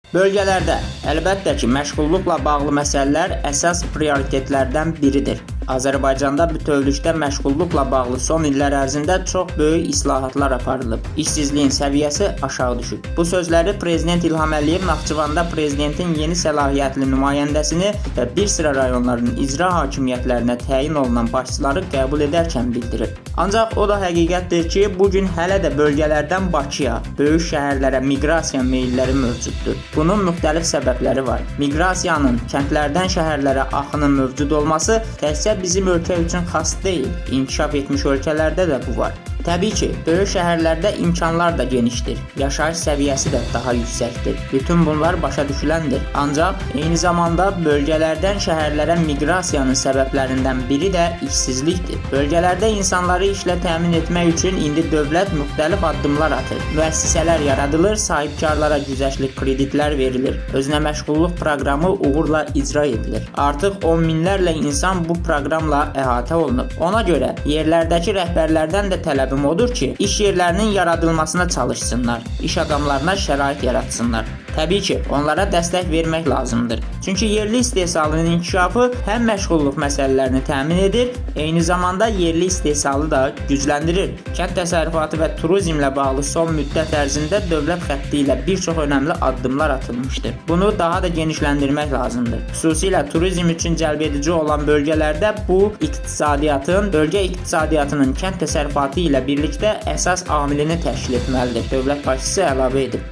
Bölgələrdə əlbəttə ki, məşğulluqla bağlı məsələlər əsas prioritetlərdən biridir. Azərbaycanda bütövlükdə məşğulluqla bağlı son illər ərzində çox böyük islahatlar aparılıb. İşsizliyin səviyyəsi aşağı düşüb. Bu sözləri Prezident İlham Əliyev Naxçıvanda Prezidentin yeni səlahiyyətli nümayəndəsini və bir sıra rayonların icra hakimiyyətlərinə təyin olunan başçıları qəbul edərkən bildirib. Ancaq o da həqiqətdir ki, bugün hələ də bölgələrdən Bakıya, böyük şəhərlərə miqrasiya meylləri mövcuddur. Bunun müxtəlif səbəbləri var. Miqrasiyanın kəndlərdən şəhərlərə axının mövcud olması təkcə bizim ölkə üçün xas deyil, inkişaf etmiş ölkələrdə də bu var. Təbii ki, böyük şəhərlərdə imkanlar da genişdir, yaşayış səviyyəsi də daha yüksəkdir. Bütün bunlar başa düşüləndir. Ancaq eyni zamanda bölgələrdən şəhərlərə miqrasiyanın səbəblərindən biri də işsizlikdir. Bölgələrdə insanları işlə təmin etmək üçün indi dövlət müxtəlif addımlar atır. Müəssisələr yaradılır, sahibkarlara güzəştli kreditlər verilir. Özünə məşğulluq proqramı uğurla icra edilir. Artıq on minlərlə insan bu proqramla əhatə olunub. Ona görə yerlərdəki rəhbərlərdən də tələb odur ki, iş yerlərinin yaradılmasına çalışsınlar, iş adamlarına şərait yaratsınlar. Təbii ki, onlara dəstək vermək lazımdır. Çünki yerli istehsalının inkişafı həm məşğulluq məsələlərini təmin edir, eyni zamanda yerli istehsalı da gücləndirir. Kənd təsərrüfatı və turizmlə bağlı son müddət ərzində dövlət xətti ilə bir çox önəmli addımlar atılmışdır. Bunu daha da genişləndirmək lazımdır. Xüsusilə turizm üçün cəlbedici olan bölgələrdə bu bölgə iqtisadiyyatının kənd təsərrüfatı ilə birlikdə əsas amilini təşkil etməlidir. Dövlət başçısı əlavə edib.